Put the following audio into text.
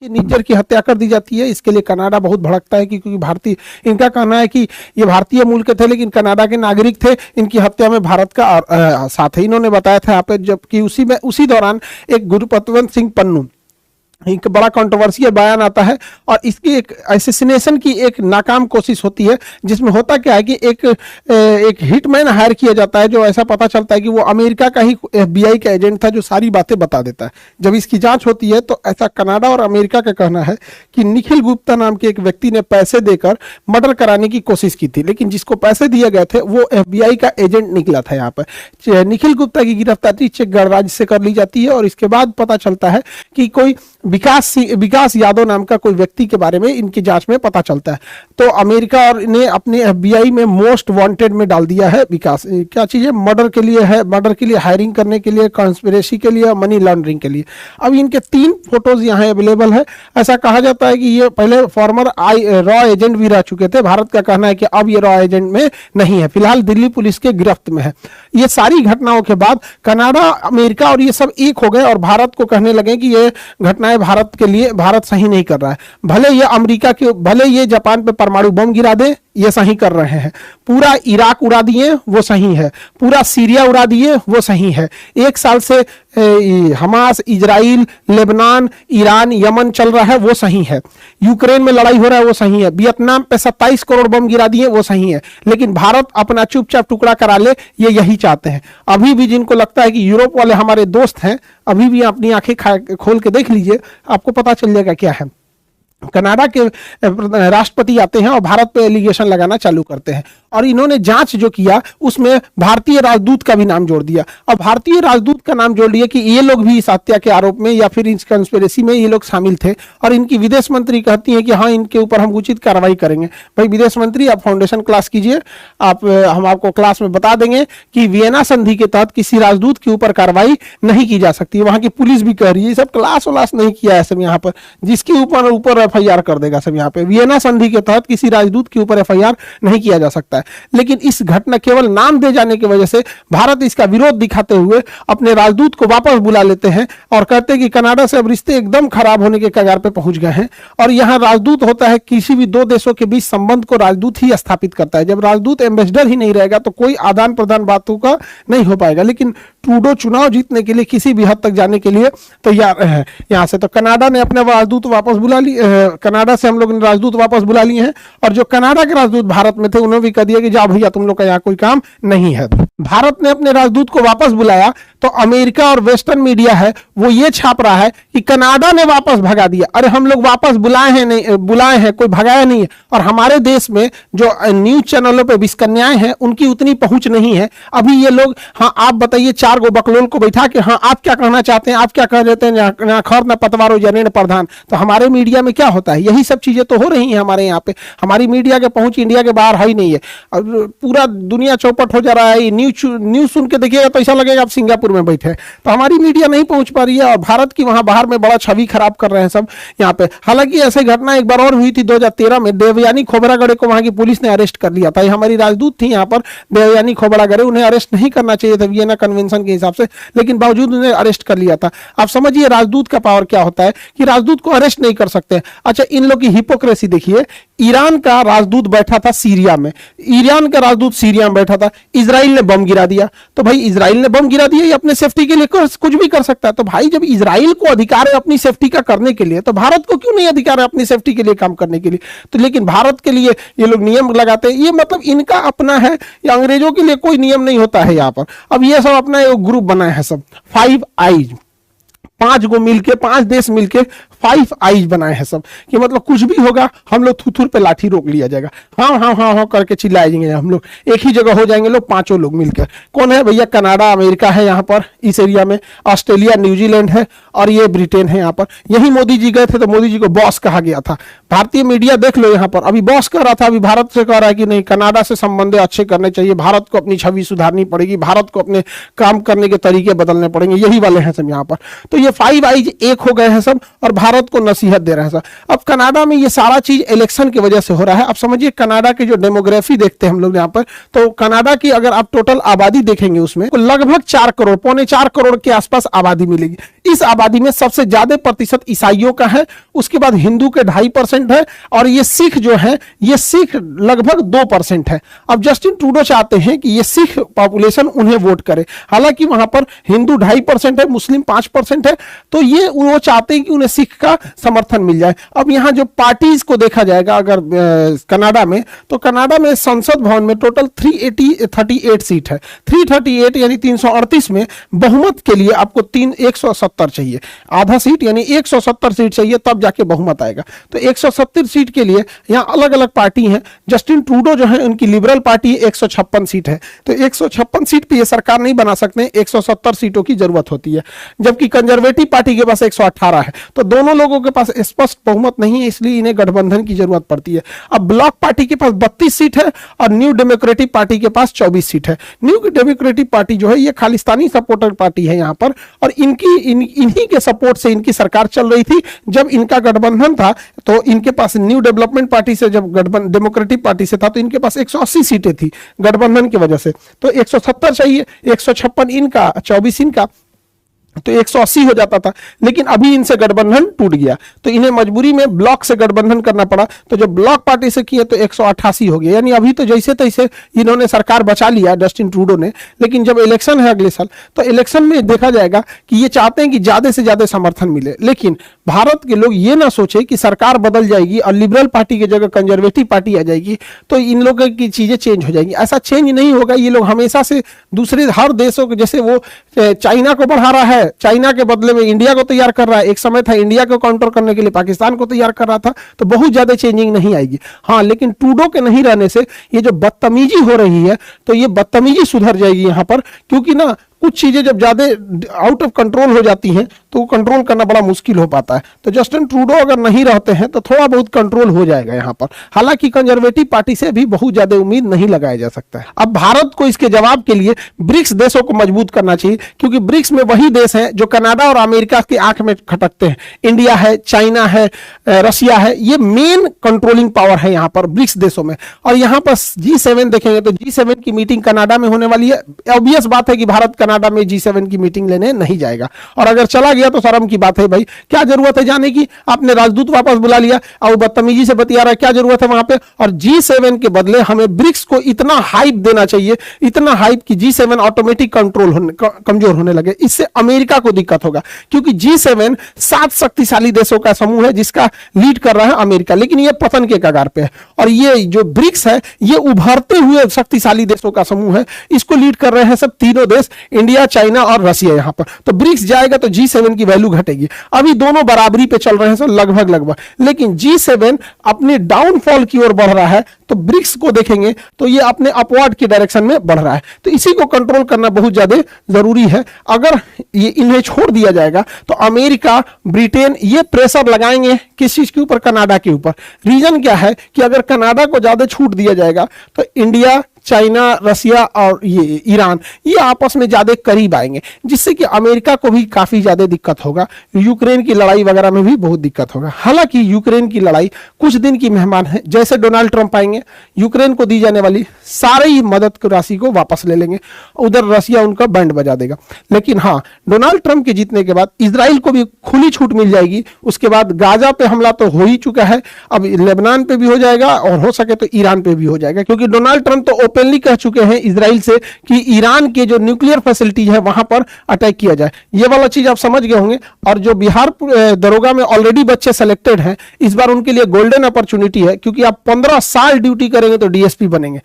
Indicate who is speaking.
Speaker 1: निज्जर की हत्या कर दी जाती है। इसके लिए कनाडा बहुत भड़कता है क्योंकि भारतीय, इनका कहना है कि ये भारतीय मूल के थे लेकिन कनाडा के नागरिक थे, इनकी हत्या में भारत का साथ है। इन्होंने बताया था यहाँ पे, जबकि उसी दौरान एक गुरुपतवंत सिंह पन्नू, एक बड़ा कंट्रोवर्शियल बयान आता है और इसकी एक असैसिनेशन की एक नाकाम कोशिश होती है, जिसमें होता क्या है कि एक हिटमैन हायर किया जाता है, जो ऐसा पता चलता है कि वो अमेरिका का ही FBI का एजेंट था जो सारी बातें बता देता है। जब इसकी जांच होती है तो ऐसा कनाडा और अमेरिका का कहना है कि निखिल गुप्ता नाम के एक व्यक्ति ने पैसे देकर मर्डर कराने की कोशिश की थी, लेकिन जिसको पैसे दिए गए थे वो FBI का एजेंट निकला था। यहाँ पर निखिल गुप्ता की गिरफ्तारी चेक गणराज्य से कर ली जाती है और इसके बाद पता चलता है कि कोई विकास यादव नाम का कोई व्यक्ति के बारे में इनकी जांच में पता चलता है। तो अमेरिका और ने अपने FBI में मोस्ट वांटेड में डाल दिया है विकास। क्या चीज है? मर्डर के लिए है, मर्डर के लिए, हायरिंग करने के लिए, कॉन्स्पिरेसी के लिए, मनी लॉन्ड्रिंग के लिए। अब इनके 3 फोटोज यहाँ अवेलेबल है। ऐसा कहा जाता है कि ये पहले फॉर्मर रॉ एजेंट भी रह चुके थे। भारत का कहना है कि अब ये रॉ एजेंट में नहीं है, फिलहाल दिल्ली पुलिस के गिरफ्त में है। ये सारी घटनाओं के बाद कनाडा, अमेरिका और ये सब एक हो गए और भारत को कहने लगे कि ये घटनाएं भारत के लिए, भारत सही नहीं कर रहा है। भले ये जापान पे परमाणु बम गिरा दे, ये सही कर रहे हैं। पूरा इराक उड़ा दिए, वो सही है। पूरा सीरिया उड़ा दिए, वो सही है। 1 साल से Hamas, Israel, Lebanon, Iran, Yemen चल रहा है, वो सही है। यूक्रेन में लड़ाई हो रहा है, वो सही है। वियतनाम पे 27 करोड़ बम गिरा दिए, वो सही है। लेकिन भारत अपना चुपचाप टुकड़ा करा ले, ये यही चाहते हैं। अभी भी जिनको लगता है कि यूरोप वाले हमारे दोस्त हैं, अभी भी अपनी आंखें खोल के देख लीजिए, आपको पता चल जाएगा क्या है। कनाडा के राष्ट्रपति आते हैं और भारत पे एलिगेशन लगाना चालू करते हैं और इन्होंने जांच जो किया उसमें भारतीय राजदूत का भी नाम जोड़ दिया। और भारतीय राजदूत का नाम जोड़ दिया कि ये लोग भी इस हत्या के आरोप में या फिर इस कंस्पिरेसी में ये लोग शामिल थे। और इनकी विदेश मंत्री कहती है कि हाँ, इनके ऊपर हम उचित कार्रवाई करेंगे। भाई विदेश मंत्री, आप फाउंडेशन क्लास कीजिए, हम आपको क्लास में बता देंगे कि वियना संधि के तहत किसी राजदूत के ऊपर कार्रवाई नहीं की जा सकती। वहां की पुलिस भी कह रही है, सब क्लास वलास नहीं किया है सब। यहाँ पर जिसके ऊपर FIR कर देगा सब। यहाँ पे वियना संधि के तहत किसी राजदूत के ऊपर FIR नहीं किया जा सकता है। लेकिन इस घटना, केवल नाम दे जाने की वजह से भारत इसका विरोध दिखाते हुए अपने राजदूत को वापस बुला लेते हैं और कहते हैं कि कनाडा से अब रिश्ते एकदम खराब होने के कगार पे पहुंच गए हैं। और यहाँ राजदूत होता है, किसी भी 2 देशों के बीच संबंध को राजदूत ही स्थापित करता है। जब राजदूत एम्बेसडर ही नहीं रहेगा तो कोई आदान प्रदान बातों का नहीं हो पाएगा। लेकिन ट्रूडो चुनाव जीतने के लिए किसी भी हद तक जाने के लिए तैयार है यहाँ से। तो कनाडा ने अपने राजदूत वापस बुला ली, कनाडा से हम लोग ने राजदूत वापस बुला लिए हैं। और जो कनाडा के राजदूत भारत में थे उन्होंने भी कह दिया कि जाओ भैया, तुम लोग का यहाँ कोई काम नहीं है। भारत ने अपने राजदूत को वापस बुलाया तो अमेरिका और वेस्टर्न मीडिया है वो ये छाप रहा है कि कनाडा ने वापस भगा दिया। अरे हम लोग वापस बुलाए हैं, कोई भगाया नहीं है। और हमारे देश में जो न्यूज चैनलों पे विस्कन्याएं हैं उनकी उतनी पहुंच नहीं है। अभी ये लोग, हाँ आप बताइए, 4 गो बकलोल को बैठा के, हाँ आप क्या कहना चाहते हैं, आप क्या कह देते हैं, ना खर ना पतवारो जनेन प्रधान। तो हमारे मीडिया में क्या होता है? यही सब चीजें तो हो रही हैं हमारे यहाँ पे। हमारी मीडिया के पहुंच इंडिया के बाहर है ही नहीं है। और पूरा दुनिया चौपट हो जा रहा है। न्यूज सुन के देखिएगा तो ऐसा लगेगा आप सिंगापुर में बैठे। तो हमारी मीडिया नहीं पहुंच पा रही है और भारत की वहां बाहर में बड़ा छवि खराब कर रहे हैं सब यहाँ पे। हालांकि ऐसी घटना एक बार और हुई थी 2013 में। देवयानी खोबरागड़े को वहां की पुलिस ने अरेस्ट कर लिया था। ये हमारी राजदूत थी यहाँ पर, देवयानी खोबरागड़े, उन्हें अरेस्ट नहीं करना चाहिए था वियना कन्वेंशन के हिसाब से, लेकिन बावजूद उन्हें अरेस्ट कर लिया था। आप समझिए राजदूत का पावर क्या होता है कि राजदूत को अरेस्ट नहीं कर सकते। अच्छा, इन लोग की हिपोक्रेसी देखिए। ईरान का राजदूत बैठा था सीरिया में, ईरान का राजदूत सीरिया में बैठा था, इजराइल ने बम गिरा दिया। तो भाई इजराइल ने बम गिरा दिया, ये अपने सेफ्टी के लिए कुछ भी कर सकता है। तो भाई जब इजराइल को अधिकार है अपनी सेफ्टी का करने के लिए, तो भारत को क्यों नहीं अधिकार है अपनी सेफ्टी के लिए काम करने के लिए? तो लेकिन भारत के लिए ये लोग नियम लगाते हैं। ये मतलब इनका अपना है, या अंग्रेजों के लिए कोई नियम नहीं होता है यहाँ पर। अब ये सब अपना एक ग्रुप बनाए हैं सब, 5 आईज, 5 देश मिलके 5 आईज बनाए हैं सब, कि मतलब कुछ भी होगा हम लोग थुथुर पे लाठी रोक लिया जाएगा। हाँ हाँ हाँ हाँ करके चिल्लाएंगे हम लोग, एक ही जगह हो जाएंगे लोग, 5 लोग मिलकर। कौन है भैया? कनाडा, अमेरिका है यहाँ पर इस एरिया में, ऑस्ट्रेलिया, न्यूजीलैंड है और ये ब्रिटेन है यहाँ पर। यही मोदी जी गए थे तो मोदी जी को बॉस कहा गया था। भारतीय मीडिया देख लो यहाँ पर, अभी बॉस कह रहा था, अभी भारत से कह रहा है कि नहीं, कनाडा से संबंध अच्छे करने चाहिए, भारत को अपनी छवि सुधारनी पड़ेगी, भारत को अपने काम करने के तरीके बदलने पड़ेंगे। यही वाले हैं सब यहाँ पर। तो ये 5 आईज एक हो गए हैं सब और भारत को नसीहत दे रहे हैं सर। अब कनाडा में ये सारा चीज इलेक्शन की वजह से हो रहा है। अब समझिए कनाडा के जो डेमोग्राफी देखते हैं हम लोग यहाँ पर, तो कनाडा की अगर आप टोटल आबादी देखेंगे उसमें तो लगभग 4 करोड़, पौने 4 करोड़ के आसपास आबादी मिलेगी। इस आबादी में सबसे ज्यादा प्रतिशत ईसाइयों का है, उसके बाद हिंदू के 2.5% है, और ये सिख जो है ये सिख लगभग 2% है। अब जस्टिन ट्रूडो चाहते हैं कि ये सिख पॉपुलेशन उन्हें वोट करे, हालांकि वहां पर हिंदू 2.5% है, मुस्लिम 5% है, तो ये वो चाहते हैं कि उन्हें सिख का समर्थन मिल जाए। अब यहाँ जो पार्टीज को देखा जाएगा अगर कनाडा में, तो कनाडा में संसद भवन में टोटल 338 सीट है। 338 यानी 338 में बहुमत के लिए आपको 170 चाहिए, आधा सीट यानी 170 सीट चाहिए, तब जाके बहुमत आएगा। तो 170 सीट के लिए यहाँ अलग अलग पार्टी हैं। जस्टिन ट्रूडो जो है उनकी लिबरल पार्टी 156 सीट है, तो 156 सीट पे ये सरकार नहीं बना सकते, 170 सीटों की जरूरत होती है। जबकि कंजर्वेटिव पार्टी के पास 118 है, तो दोनों लोगों के पास स्पष्ट बहुमत नहीं है, इसलिए इन्हें गठबंधन की जरूरत पड़ती है। अब ब्लॉक पार्टी के पास 32 सीट है और न्यू डेमोक्रेटिक पार्टी के पास 24 सीट है। न्यू डेमोक्रेटिक पार्टी जो है ये खालिस्तानी सपोर्टर पार्टी है यहाँ पर, और इन्हीं के सपोर्ट से इनकी सरकार चल रही थी। जब इनका गठबंधन था तो इनके पास न्यू डेवलपमेंट पार्टी से, जब गठबंधन डेमोक्रेटिक पार्टी से था तो इनके पास 180 सीटें थी गठबंधन की वजह से, तो 170 चाहिए, 156 इनका 24 इनका, तो 180 हो जाता था। लेकिन अभी इनसे गठबंधन टूट गया, तो इन्हें मजबूरी में ब्लॉक से गठबंधन करना पड़ा। तो जब ब्लॉक पार्टी से किए तो 188 हो गया, यानी अभी तो जैसे तैसे इन्होंने सरकार बचा लिया जस्टिन ट्रूडो ने। लेकिन जब इलेक्शन है अगले साल, तो इलेक्शन में देखा जाएगा कि ये चाहते हैं कि ज्यादा से ज्यादा समर्थन मिले। लेकिन भारत के लोग ये ना सोचे कि सरकार बदल जाएगी और लिबरल पार्टी की जगह कंजर्वेटिव पार्टी आ जाएगी तो इन लोगों की चीजें चेंज हो जाएंगी। ऐसा चेंज नहीं होगा। ये लोग हमेशा से दूसरे हर देशों को, जैसे वो चाइना को बढ़ा रहा है, चाइना के बदले में इंडिया को तैयार कर रहा है, एक समय था इंडिया को काउंटर करने के लिए पाकिस्तान को तैयार कर रहा था, तो बहुत ज्यादा चेंजिंग नहीं आएगी। हाँ, लेकिन ट्रूडो के नहीं रहने से ये जो बदतमीजी हो रही है, तो ये बदतमीजी सुधर जाएगी यहाँ पर, क्योंकि ना कुछ चीजें जब ज्यादा आउट ऑफ कंट्रोल हो जाती हैं तो कंट्रोल करना बड़ा मुश्किल हो पाता है। तो जस्टिन ट्रूडो अगर नहीं रहते हैं तो थोड़ा बहुत कंट्रोल हो जाएगा यहाँ पर। हालांकि कंजर्वेटिव पार्टी से भी बहुत ज्यादा उम्मीद नहीं लगाया जा सकता है। अब भारत को इसके जवाब के लिए ब्रिक्स देशों को मजबूत करना चाहिए, क्योंकि ब्रिक्स में वही देश है जो कनाडा और अमेरिका की आंख में खटकते हैं। इंडिया है, चाइना है, रसिया है, ये मेन कंट्रोलिंग पावर है यहाँ पर ब्रिक्स देशों में। और यहाँ पर G7 देखेंगे तो G7 की मीटिंग कनाडा में होने वाली है। ऑब्वियस बात है कि भारत कनाडा में G7 की मीटिंग लेने नहीं जाएगा, और अगर चला गया तो शर्म की बात है भाई, क्या जरूरत है जाने की? आपने राजदूत वापस बुला लिया और बदतमीजी से बतिया रहा है, क्या जरूरत है वहां पे? और G7 के बदले हमें ब्रिक्स को इतना हाइप देना चाहिए, इतना हाइप कि G7 ऑटोमेटिक कमजोर होने लगे। इससे अमेरिका को दिक्कत होगा, क्योंकि G7 7 शक्तिशाली देशों का समूह है जिसका लीड कर रहा है अमेरिका, लेकिन ये पतन के कगार पे है। और ये जो ब्रिक्स है ये उभरते हुए शक्तिशाली देशों का समूह है, इसको लीड कर रहे हैं सब तीनों देश, इंडिया, चाइना और रसिया यहाँ पर। तो ब्रिक्स जाएगा तो G7 की वैल्यू घटेगी। अभी दोनों बराबरी पे चल रहे हैं सर, लगभग, लेकिन G7 अपने डाउनफॉल की ओर बढ़ रहा है, तो ब्रिक्स को देखेंगे तो ये अपने अपवर्ड की डायरेक्शन में बढ़ रहा है। तो इसी को कंट्रोल करना बहुत ज्यादा जरूरी है। अगर ये इन्हें छोड़ दिया जाएगा तो अमेरिका, ब्रिटेन ये प्रेशर लगाएंगे किस चीज के ऊपर? कनाडा के ऊपर। रीजन क्या है कि अगर कनाडा को ज्यादा छूट दिया जाएगा तो इंडिया, चाइना, रसिया और ये ईरान ये आपस में ज्यादा करीब आएंगे, जिससे कि अमेरिका को भी काफी ज्यादा दिक्कत होगा। यूक्रेन की लड़ाई वगैरह में भी बहुत दिक्कत होगा। हालांकि यूक्रेन की लड़ाई कुछ दिन की मेहमान है, जैसे डोनाल्ड ट्रंप आएंगे यूक्रेन को दी जाने वाली सारी मदद की राशि को वापस ले लेंगे, उधर रसिया उनका बैंड बजा देगा। लेकिन हाँ, डोनाल्ड ट्रंप के जीतने के बाद इजराइल को भी खुली छूट मिल जाएगी। उसके बाद गाजा पे हमला तो हो ही चुका है, अब लेबनान पे भी हो जाएगा और हो सके तो ईरान पे भी हो जाएगा, क्योंकि डोनाल्ड ट्रंप तो ओपनली कह चुके हैं इजराइल से कि ईरान के जो न्यूक्लियर फैसिलिटी है वहां पर अटैक किया जाए। ये वाला चीज आप समझ गए होंगे। और जो बिहार दरोगा में ऑलरेडी बच्चे सेलेक्टेड हैं, इस बार उनके लिए गोल्डन अपॉर्चुनिटी है, क्योंकि आप 15 साल ड्यूटी करेंगे तो डीएसपी बनेंगे।